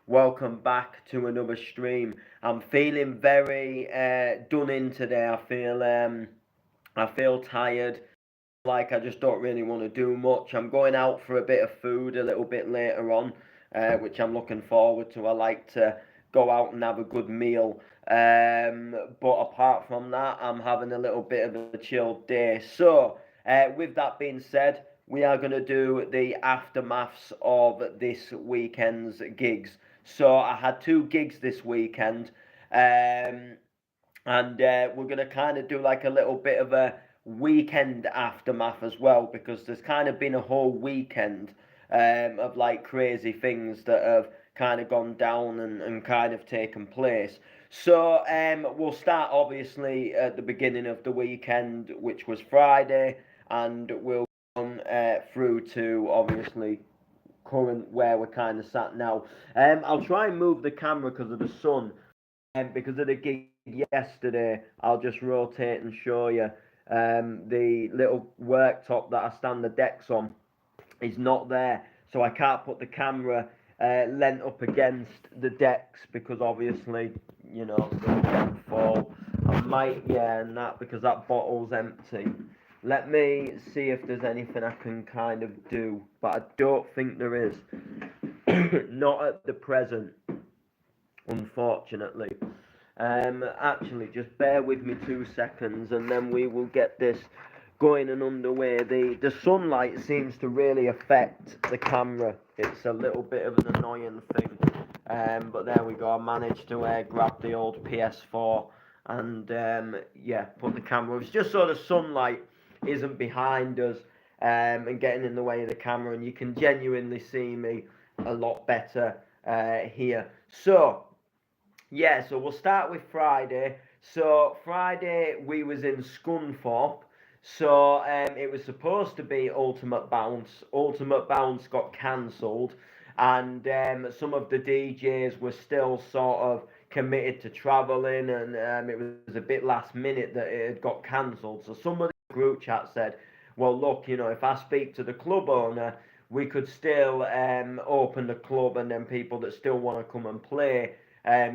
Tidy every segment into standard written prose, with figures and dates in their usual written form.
welcome back to another stream. I'm feeling very done in today. I feel tired, like I just don't really want to do much. I'm going out for a bit of food a little bit later on, which I'm looking forward to. I like to go out and have a good meal. But apart from that, I'm having a little bit of a chilled day. So, with that being said, we are going to do the aftermaths of this weekend's gigs. So, I had two gigs this weekend. Um, and we're going to kind of do like a little bit of a weekend aftermath as well, because there's kind of been a whole weekend of like crazy things that have kind of gone down and kind of taken place. So we'll start obviously at the beginning of the weekend, which was Friday, and we'll go through to obviously current where we're kind of sat now. I'll try and move the camera because of the sun, and because of the gig yesterday, I'll just rotate and show you. The little worktop that I stand the decks on is not there, so I can't put the camera leant up against the decks because obviously, the deck fall. I might, yeah, and that because that bottle's empty. Let me see if there's anything I can kind of do, but I don't think there is. Not at the present, unfortunately. Actually, just bear with me 2 seconds, and then we will get this going and underway. The sunlight seems to really affect the camera. It's a little bit of an annoying thing. But there we go. I managed to grab the old PS4 and yeah, put the camera. It's just so the sunlight isn't behind us and getting in the way of the camera, and you can genuinely see me a lot better here. So yeah, so we'll start with Friday. So Friday we was in Scunthorpe. So it was supposed to be Ultimate Bounce. Ultimate Bounce got cancelled, and some of the DJs were still sort of committed to travelling, and it was a bit last minute that it had got cancelled. So some of the group chat said, "Well, look, if I speak to the club owner, we could still open the club, and then people that still want to come and play."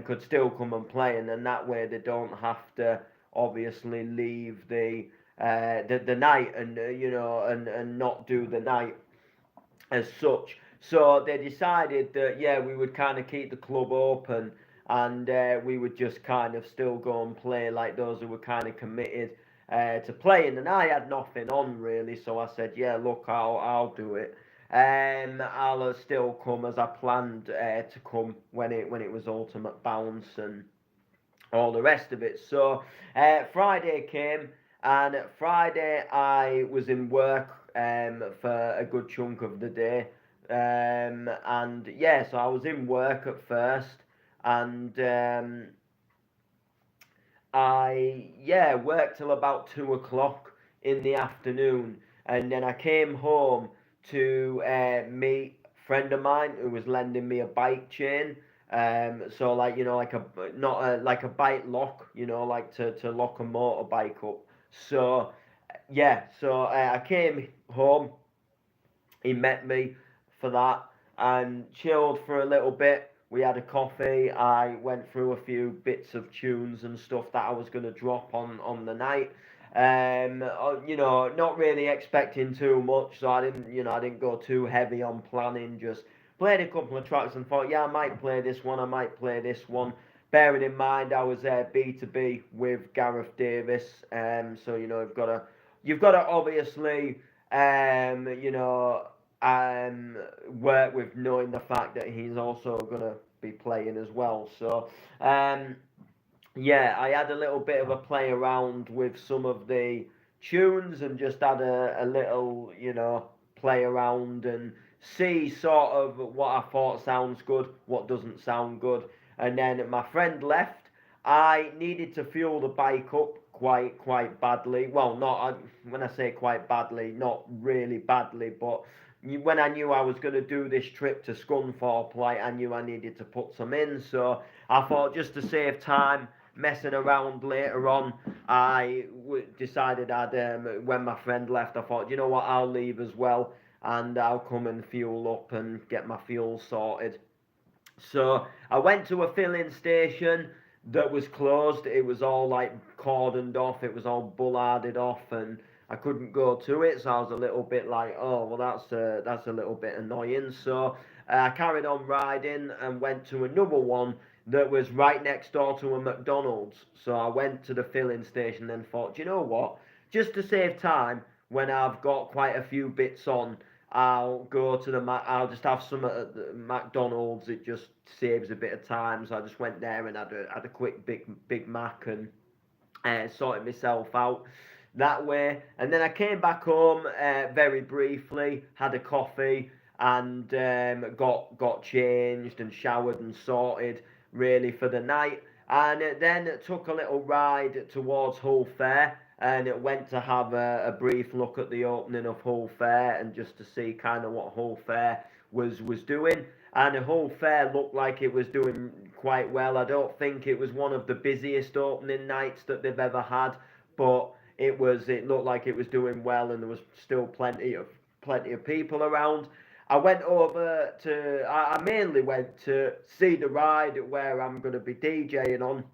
Could still come and play, and then that way they don't have to obviously leave the night and and not do the night as such. So they decided that yeah, we would kind of keep the club open, and we would just kind of still go and play like those who were kind of committed to playing. And I had nothing on really, so I said, yeah, look, I'll do it. I'll still come as I planned to come when it was Ultimate Bounce and all the rest of it. So Friday came, and Friday I was in work for a good chunk of the day. And yeah, so I was in work at first, and I yeah worked till about 2 o'clock in the afternoon, and then I came home to meet a friend of mine who was lending me a bike chain. So like like a not a like a bike lock, like to lock a motorbike up. So yeah, so I came home. He met me for that and chilled for a little bit. We had a coffee. I went through a few bits of tunes and stuff that I was going to drop on the night. Not really expecting too much, so I didn't go too heavy on planning. Just played a couple of tracks and thought, yeah, I might play this one. I might play this one. Bearing in mind, I was B2B with Gareth Davis, so you've got to obviously um, work with knowing the fact that he's also going to be playing as well. So, yeah, I had a little bit of a play around with some of the tunes and just had a little, play around and see sort of what I thought sounds good, what doesn't sound good. And then my friend left. I needed to fuel the bike up quite badly. Well, not when I say quite badly, not really badly, but when I knew I was going to do this trip to Scunthorpe, like I knew I needed to put some in. So I thought just to save time messing around later on, decided when my friend left, I thought, you know what, I'll leave as well, and I'll come and fuel up and get my fuel sorted. So I went to a filling station that was closed. It was all like cordoned off. It was all bullarded off, and I couldn't go to it. So I was a little bit like, oh well, that's a little bit annoying. So I carried on riding and went to another one that was right next door to a McDonald's. So I went to the filling station and thought, you know what? Just to save time, when I've got quite a few bits on, I'll go to the I'll just have some at the McDonald's. It just saves a bit of time. So I just went there and had a quick Big Mac and sorted myself out that way. And then I came back home very briefly, had a coffee, and got changed and showered and sorted really for the night. And then took a little ride towards Hull Fair, and it went to have a brief look at the opening of Hull Fair and just to see kind of what Hull Fair was doing. And the Hull Fair looked like it was doing quite well. I don't think it was one of the busiest opening nights that they've ever had, but it looked like it was doing well, and there was still plenty of people around. I mainly went to see the ride where I'm going to be DJing on,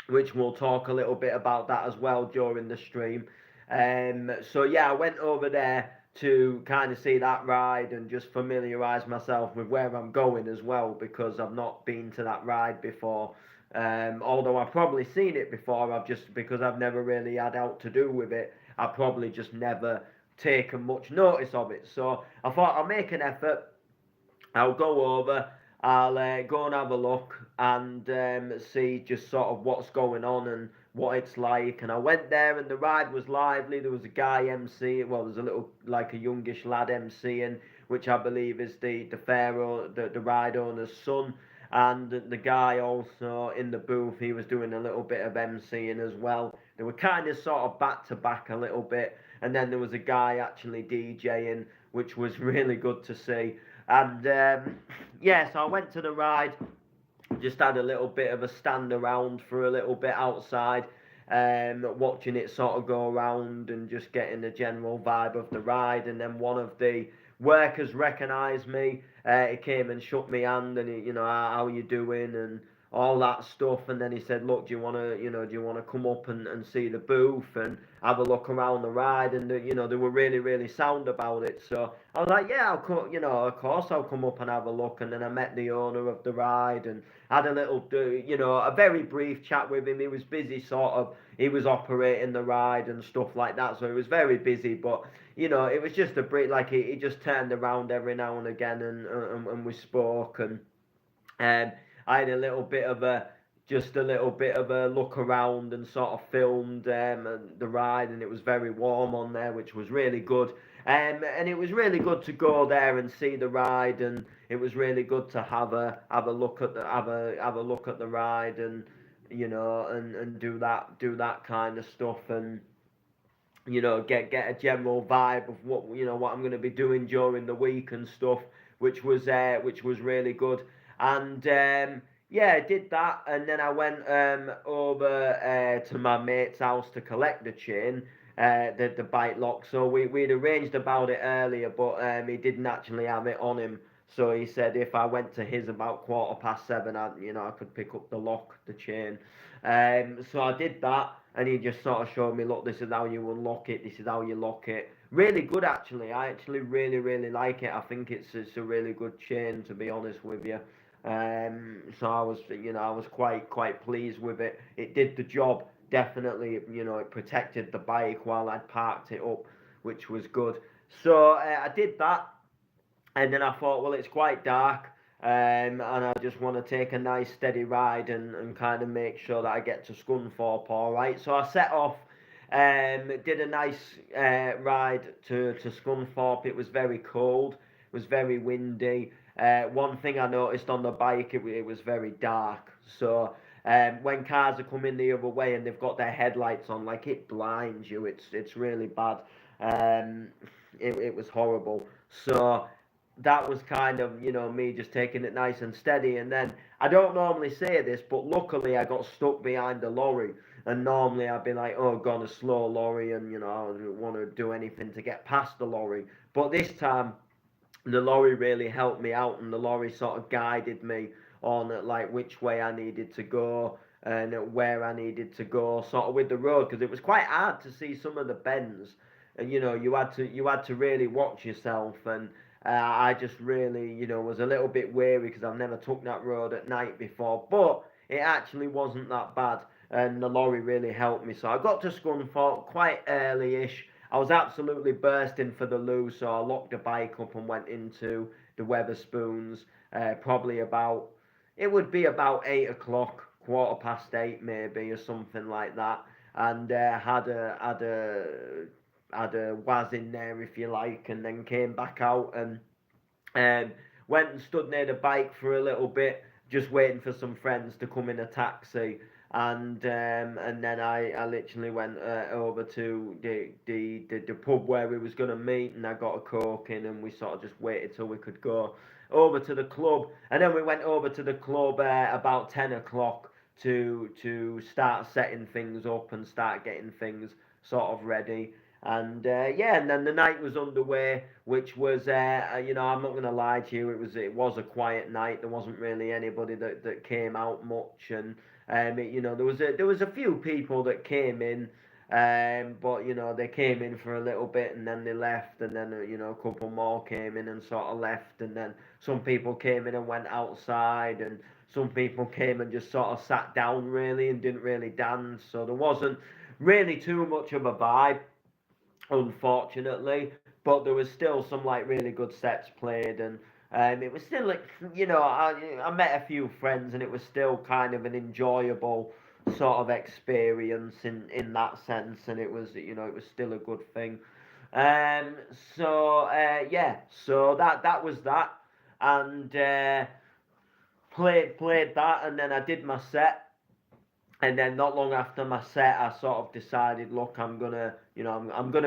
which we'll talk a little bit about that as well during the stream. So yeah, I went over there to kind of see that ride and just familiarise myself with where I'm going as well, because I've not been to that ride before. Although I've probably seen it before, I've just because I've never really had out to do with it, I've probably just never taken much notice of it. So I thought I'll make an effort. I'll go over. I'll go and have a look and see just sort of what's going on and what it's like. And I went there, and the ride was lively. There was a guy MC. Well, there's a little like a youngish lad MCing, which I believe is the ride owner's son. And the guy also in the booth, he was doing a little bit of MCing as well. They were kind of sort of back to back a little bit, and then there was a guy actually DJing, which was really good to see. And yeah, so I went to the ride, just had a little bit of a stand around for a little bit outside, watching it sort of go around and just getting the general vibe of the ride. And then one of the workers recognised me. He came and shook my hand, and how are you doing and all that stuff. And then he said, look, do you want to come up and see the booth and have a look around the ride? And they were really really sound about it. So I was like, yeah, I'll come, of course I'll come up and have a look. And then I met the owner of the ride and had a little, a very brief chat with him. He was busy, sort of. He was operating the ride and stuff like that, so he was very busy. But it was just a brief, like he just turned around every now and again, and we spoke. And I had just a little bit of a look around and sort of filmed the ride, and it was very warm on there, which was really good. And it was really good to go there and see the ride, and it was really good to have a look at the ride, and and do that kind of stuff, and get a general vibe of what I'm going to be doing during the week and stuff, which was really good. And yeah, I did that, and then I went over to my mate's house to collect the chain, the bike lock. So we'd arranged about it earlier, but he didn't actually have it on him. So he said if I went to his about 7:15, I could pick up the chain. So I did that, and he just sort of showed me, look, this is how you unlock it, this is how you lock it. Really good, actually. I actually really really like it. I think it's a really good chain, to be honest with you. So I was quite pleased with it. It did the job, definitely. It protected the bike while I'd parked it up, which was good. So I did that, and then I thought, well, it's quite dark, and I just want to take a nice steady ride and kind of make sure that I get to Scunthorpe all right. So I set off, did a nice ride to Scunthorpe. It was very cold, it was very windy. One thing I noticed on the bike, it was very dark. So when cars are coming the other way and they've got their headlights on, like, it blinds you. It's really bad. It was horrible. So that was kind of me just taking it nice and steady. And then I don't normally say this, but luckily I got stuck behind the lorry. And normally I'd be like, oh, gone a slow lorry, and I don't want to do anything to get past the lorry. But this time the lorry really helped me out, and the lorry sort of guided me on like which way I needed to go and where I needed to go, sort of with the road, because it was quite hard to see some of the bends, and you had to really watch yourself, and I just really was a little bit weary because I've never took that road at night before, but it actually wasn't that bad, and the lorry really helped me. So I got to Scunthorpe quite early-ish. I was absolutely bursting for the loo, so I locked the bike up and went into the Weatherspoons. Probably about it would be about 8 o'clock, 8:15 maybe, or something like that, and had a was in there if you like, and then came back out and um, went and stood near the bike for a little bit, just waiting for some friends to come in a taxi. And then I literally went over to the pub where we was gonna meet, and I got a coke in, and we sort of just waited till we could go over to the club, and then we went over to the club about 10 o'clock to start setting things up and start getting things sort of ready. And yeah, and then the night was underway, which was I'm not gonna lie to you, it was a quiet night. There wasn't really anybody that came out much, and there was a few people that came in, but they came in for a little bit and then they left, and then a couple more came in and sort of left, and then some people came in and went outside, and some people came and just sort of sat down really and didn't really dance. So there wasn't really too much of a vibe, unfortunately. But there was still some like really good sets played, and it was still like I met a few friends, and it was still kind of an enjoyable sort of experience in that sense, and it was still a good thing. Um, yeah, so that was that, and played that, and then I did my set, and then not long after my set, I sort of decided, look, I'm gonna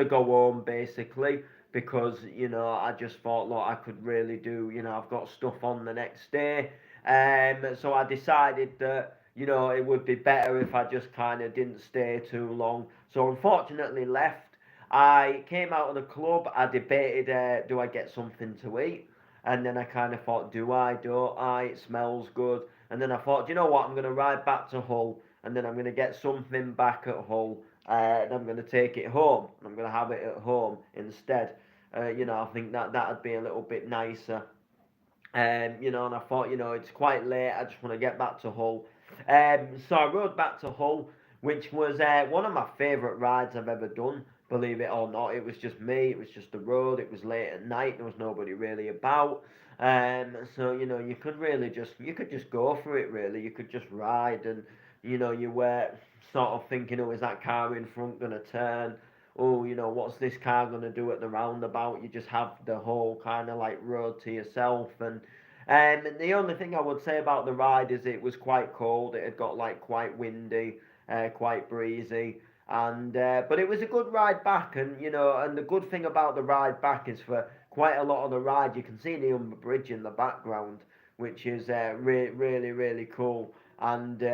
go home basically, because I just thought, look, I could really do, I've got stuff on the next day, so I decided that it would be better if I just kind of didn't stay too long. So unfortunately left. I came out of the club. I debated, do I get something to eat? And then I kind of thought, do I? Don't I? It smells good. And then I thought, do you know what? I'm going to ride back to Hull, and then I'm going to get something back at Hull, and I'm going to take it home. I'm going to have it at home instead. I think that'd be a little bit nicer. And I thought, it's quite late. I just want to get back to Hull. So I rode back to Hull, which was one of my favourite rides I've ever done. Believe it or not, it was just me. It was just the road. It was late at night. There was nobody really about. So you could just go for it. Really, you could just ride, and you were sort of thinking, oh, is that car in front gonna turn? Oh, what's this car gonna do at the roundabout? You just have the whole kind of like road to yourself, and the only thing I would say about the ride is it was quite cold. It had got like quite windy, quite breezy, and but it was a good ride back. And the good thing about the ride back is for quite a lot of the ride you can see the Humber Bridge in the background, which is really really cool. And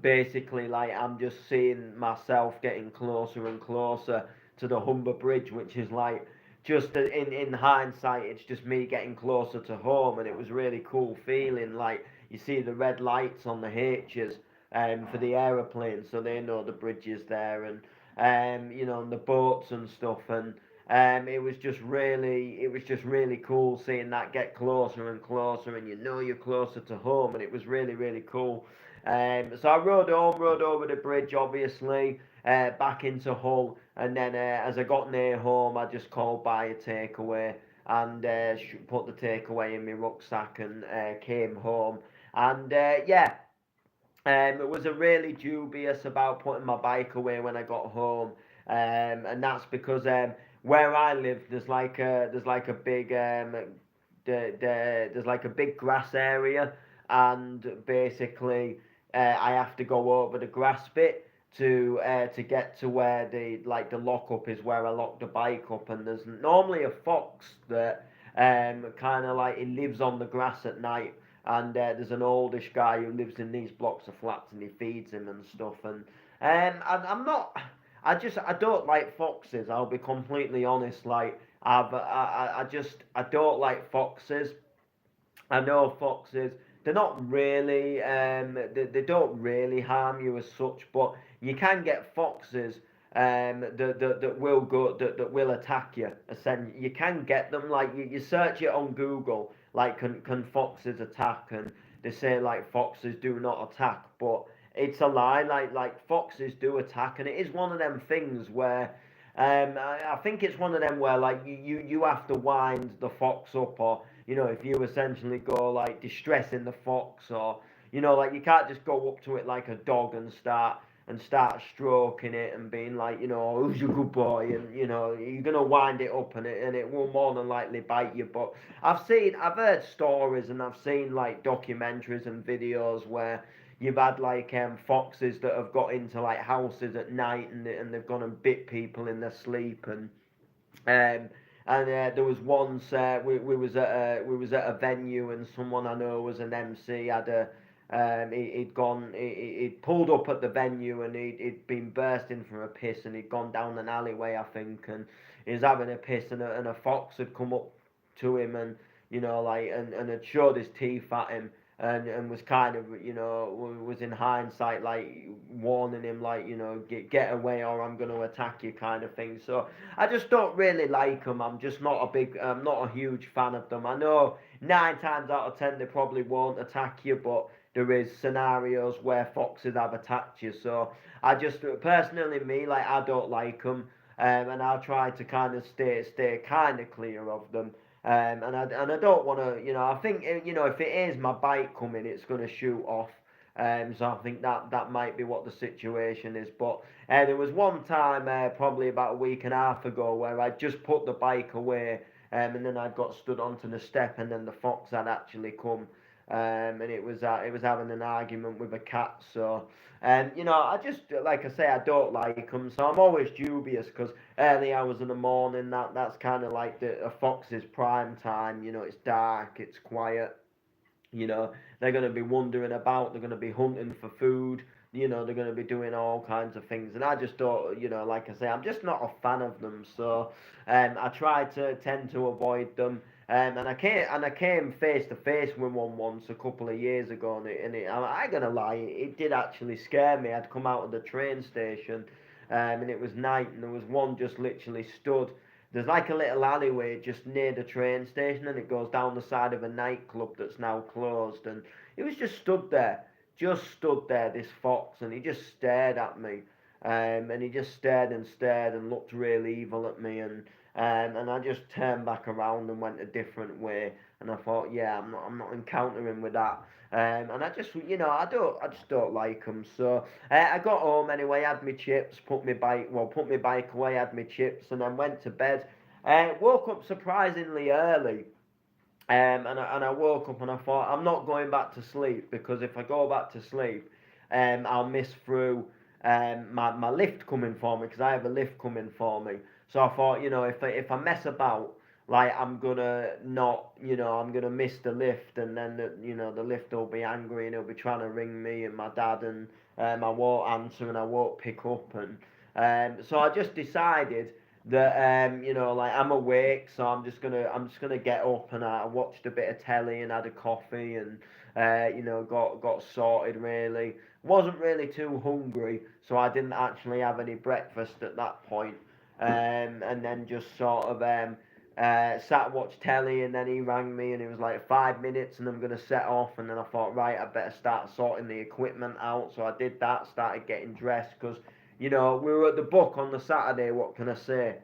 basically, like, I'm just seeing myself getting closer and closer to the Humber Bridge, which is like, just in hindsight, it's just me getting closer to home, and it was really cool feeling. Like, you see the red lights on the H's for the aeroplanes, so they know the bridge is there, and the boats and stuff, and it was just really cool seeing that get closer and closer, and you're closer to home, and it was really really cool. So I rode home, rode over the bridge, obviously, back into Hull, and then as I got near home, I just called by a takeaway, and put the takeaway in my rucksack, and came home. And yeah, it was a really dubious about putting my bike away when I got home, and that's because where I live, there's like a big there's like a big grass area, and basically I have to go over the grass bit to get to where the lockup is, where I lock the bike up, and there's normally a fox that kind of like he lives on the grass at night, and there's an oldish guy who lives in these blocks of flats, and he feeds him and stuff, and I'm not. I don't like foxes. I'll be completely honest. Like, I don't like foxes. I know foxes, they're not really, they don't really harm you as such, but you can get foxes that will that will attack you. You can get them, like you search it on Google, like can foxes attack, and they say like foxes do not attack, but it's a lie. Like foxes do attack, and it is one of them things where. I think it's one of them where like you have to wind the fox up, or if you essentially go like distressing the fox, or like you can't just go up to it like a dog and start stroking it and being like, "Oh, who's a good boy," and you're gonna wind it up, and it will more than likely bite you. But I've heard stories, and I've seen like documentaries and videos where you've had like foxes that have got into like houses at night, and they've gone and bit people in their sleep, um, there was once we was at a venue, and someone I know was an MC had a he'd pulled up at the venue, and he'd been bursting from a piss, and he'd gone down an alleyway, I think, and he was having a piss, and a fox had come up to him, and like and had showed his teeth at him, and was kind of was in hindsight like warning him like get away or I'm going to attack you kind of thing. So I just don't really like them. I'm not a huge fan of them. I know 9 times out of 10 they probably won't attack you, but there is scenarios where foxes have attacked you. So I just personally, me, like, I don't like them, and I'll try to kind of stay kind of clear of them. And I don't want to, I think, if it is my bike coming, it's going to shoot off. So I think that might be what the situation is. But there was one time, probably about a week and a half ago, where I just put the bike away, and then I got stood onto the step, and then the fox had actually come, and it was having an argument with a cat. So, I just, like I say, I don't like them. So I'm always dubious, because early hours in the morning, that's kind of like a fox's prime time. It's dark, it's quiet. They're going to be wandering about, they're going to be hunting for food, they're going to be doing all kinds of things, and I just don't, like I say, I'm just not a fan of them. So I try to tend to avoid them. And I came face to face with one once a couple of years ago, I'm gonna lie, it did actually scare me. I'd come out of the train station, and it was night, and there was one just literally stood. There's like a little alleyway just near the train station, and it goes down the side of a nightclub that's now closed. And he was just stood there, this fox, and he just stared at me. And he just stared and stared and looked real evil at me. And I just turned back around and went a different way. And I thought, yeah, I'm not encountering with that. And I just, I just don't like them. So I got home anyway, had my chips, put my bike away, had my chips, and then went to bed. Woke up surprisingly early. And I woke up and I thought, I'm not going back to sleep, because if I go back to sleep, I'll miss through my lift coming for me, because I have a lift coming for me. So I thought, if I mess about, like, I'm gonna not, I'm gonna miss the lift, and then the lift will be angry, and he'll be trying to ring me and my dad, and I won't answer, and I won't pick up. And so I just decided that like, I'm awake, so I'm just gonna get up, and I watched a bit of telly and had a coffee, and got sorted really. Wasn't really too hungry, so I didn't actually have any breakfast at that point. And then just sort of sat and watched telly, and then he rang me, and it was like 5 minutes, and I'm gonna set off. And then I thought, right, I better start sorting the equipment out. So I did that, started getting dressed, because we were at the book on the Saturday, what can I say?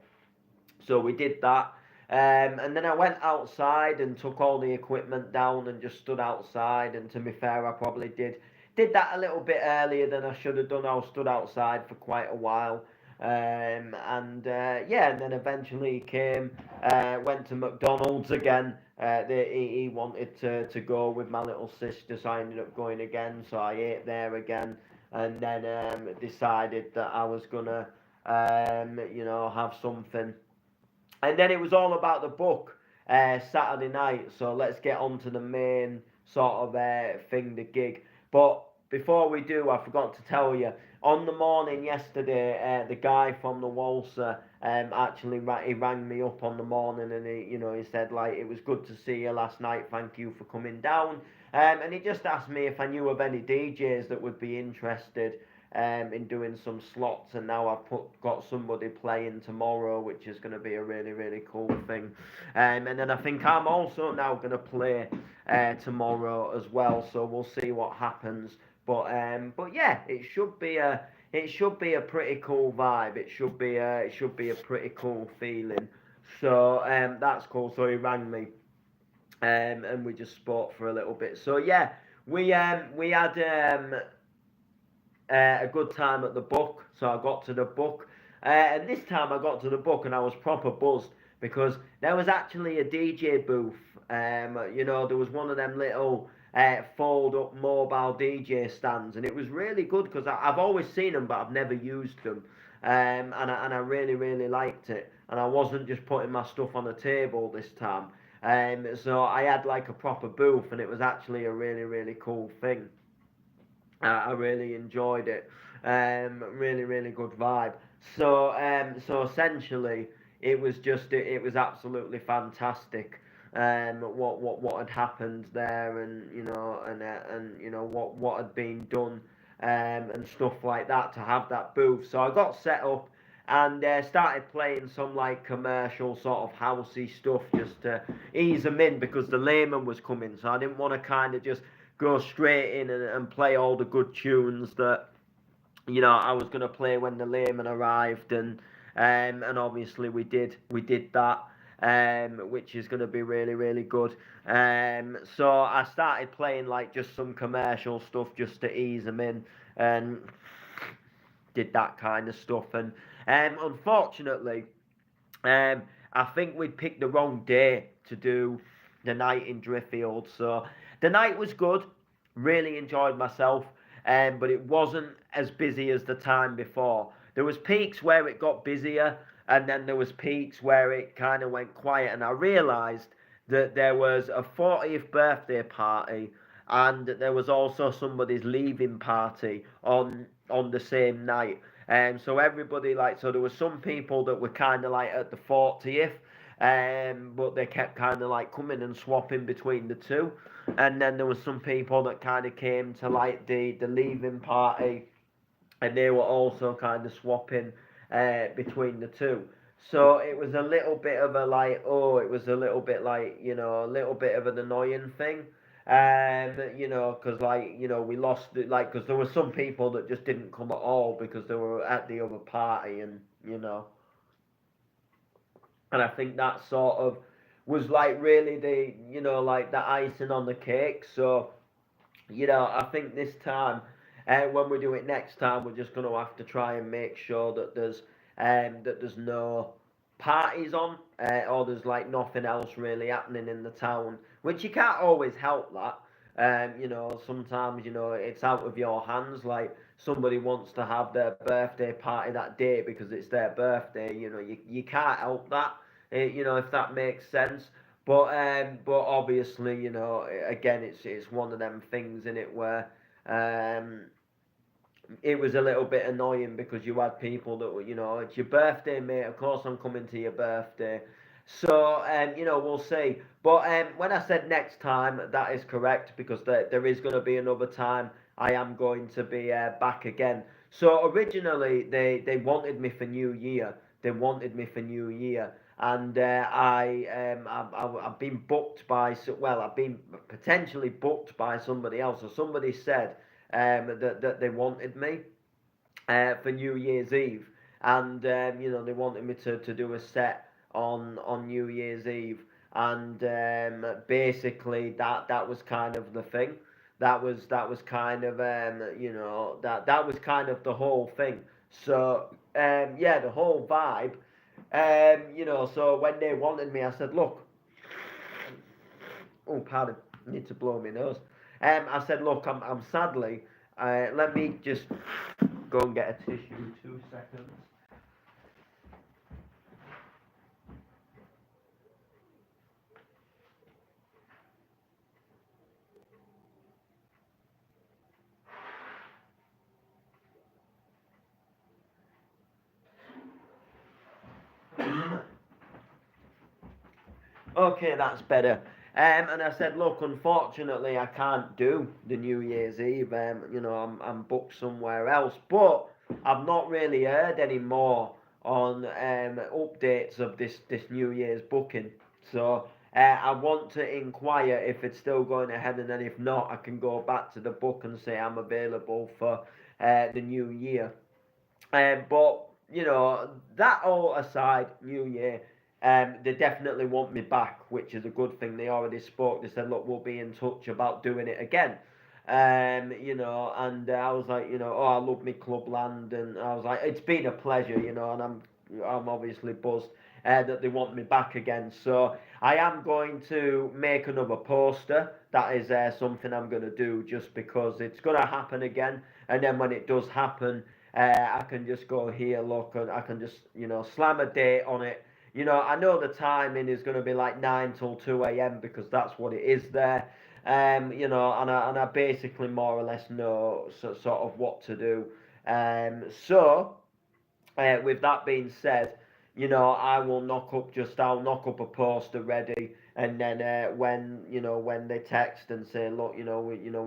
So we did that. And then I went outside and took all the equipment down and just stood outside. And to be fair, I probably did that a little bit earlier than I should have done. I was stood outside for quite a while. Yeah, and then eventually he came, went to McDonald's again. He wanted to go with my little sister, so I ended up going again. So I ate there again, and then decided that I was gonna, have something. And then it was all about the book, Saturday night. So let's get on to the main sort of thing, the gig. But before we do, I forgot to tell you. On the morning yesterday, the guy from the Walser actually he rang me up on the morning, and he said like it was good to see you last night. Thank you for coming down. And he just asked me if I knew of any DJs that would be interested in doing some slots. And now I've got somebody playing tomorrow, which is going to be a really really cool thing. And then I think I'm also now going to play tomorrow as well. So we'll see what happens. But yeah, it should be a pretty cool vibe. It should be a pretty cool feeling. So that's cool. So he rang me, and we just spoke for a little bit. So yeah, we had a good time at the book. So I got to the book, and this time I got to the book and I was proper buzzed because there was actually a DJ booth. There was one of them little fold up mobile DJ stands, and it was really good because I've always seen them but I've never used them. And I really really liked it, and I wasn't just putting my stuff on a table this time. So I had like a proper booth, and it was actually a really really cool thing. I really enjoyed it. Really, really good vibe. So essentially, it was absolutely fantastic. What had happened there, and what had been done, and stuff like that to have that booth. So I got set up and started playing some like commercial sort of housey stuff just to ease them in because the layman was coming. So I didn't want to kind of just go straight in and play all the good tunes that I was going to play when the layman arrived, and obviously we did that, which is going to be really really good. So I started playing like just some commercial stuff just to ease them in, and did that kind of stuff. And unfortunately, I think we picked the wrong day to do the night in Driffield. So the night was good, really enjoyed myself, but it wasn't as busy as the time before. There was peaks where it got busier, and then there was peaks where it kind of went quiet. And I realised that there was a 40th birthday party, and there was also somebody's leaving party on the same night. So everybody so there was some people that were kind of like at the 40th, but they kept kind of like coming and swapping between the two. And then there was some people that kind of came to like the leaving party, and they were also kind of swapping between the two. So it was a little bit of a it was a little bit like, a little bit of an annoying thing. Because we lost it, because there were some people that just didn't come at all because they were at the other party, and I think that sort of was like really the icing on the cake. So I think this time, when we do it next time, we're just going to have to try and make sure that there's no parties on, or there's like nothing else really happening in the town, which you can't always help that. Sometimes it's out of your hands. Like somebody wants to have their birthday party that day because it's their birthday. You can't help that. If that makes sense. But obviously, again, it's one of them things in it where it was a little bit annoying because you had people that were, it's your birthday, mate. Of course, I'm coming to your birthday. So, we'll see. But when I said next time, that is correct because there is going to be another time I am going to be back again. So originally, they wanted me for New Year. They wanted me for New Year. And I've been booked by, well, I've been potentially booked by somebody else. So somebody said that they wanted me for New Year's Eve, and they wanted me to do a set on New Year's Eve, and basically that was kind of the thing. That was kind of that was kind of the whole thing. So yeah, the whole vibe. So when they wanted me, I said, look, oh, pardon, I need to blow my nose. I said, look, I'm sadly, let me just go and get a tissue, 2 seconds. Okay, that's better. And I said, look, unfortunately, I can't do the New Year's Eve. I'm booked somewhere else. But I've not really heard any more on updates of this New Year's booking. So I want to inquire if it's still going ahead, and then if not, I can go back to the book and say I'm available for the New Year. But that all aside, New Year, they definitely want me back, which is a good thing. They already spoke. They said, look, we'll be in touch about doing it again. And I was like, oh, I love me Clubland, and I was like, it's been a pleasure, and I'm obviously buzzed that they want me back again. So I am going to make another poster. That is something I'm going to do just because it's going to happen again. And then when it does happen, I can just go here, look, and I can just, slam a date on it. I know the timing is going to be like 9 till 2 a.m. because that's what it is there. And I basically more or less know sort of what to do. With that being said, I'll knock up a poster ready, and then when they text and say, look, we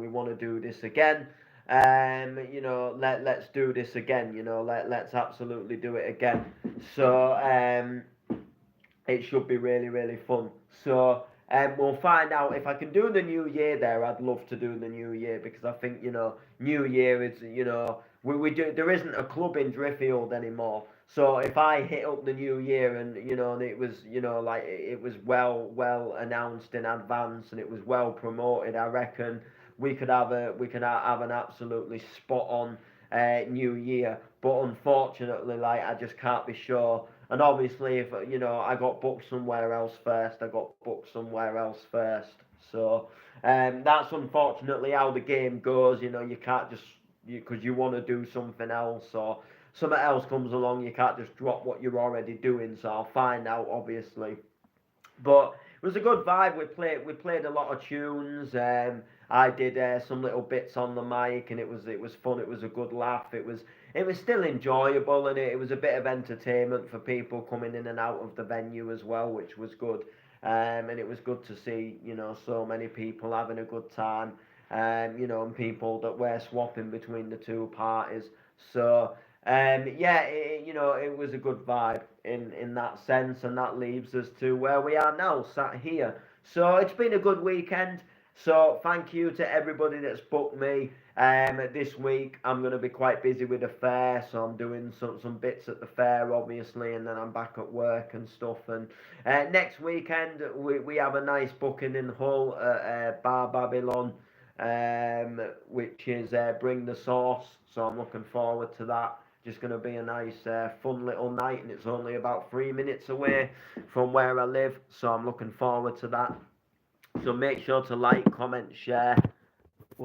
want to do this again, let's do this again, let's absolutely do it again. So it should be really, really fun. So we'll find out if I can do the New Year there. I'd love to do the New Year because I think New Year is we do there isn't a club in Driffield anymore. So if I hit up the New Year and and it was like it was well announced in advance and it was well promoted, I reckon we could have an absolutely spot on New Year. But unfortunately, like I just can't be sure. And obviously, if I got booked somewhere else first, I got booked somewhere else first. So that's unfortunately how the game goes. You can't just because you want to do something else or something else comes along, you can't just drop what you're already doing. So I'll find out, obviously. But it was a good vibe. We played a lot of tunes. I did some little bits on the mic, and it was fun. It was a good laugh. It was still enjoyable, and it was a bit of entertainment for people coming in and out of the venue as well, which was good. And it was good to see so many people having a good time. And people that were swapping between the two parties. So yeah, it was a good vibe in that sense, and that leaves us to where we are now, sat here. So it's been a good weekend. So thank you to everybody that's booked me. This week I'm going to be quite busy with the fair, so I'm doing some bits at the fair, obviously, and then I'm back at work and stuff. And next weekend we have a nice booking in Hull at Bar Babylon, which is Bring the Sauce. So I'm looking forward to that. Just going to be a nice, fun little night, and it's only about 3 minutes away from where I live, so I'm looking forward to that. So make sure to like, comment, share,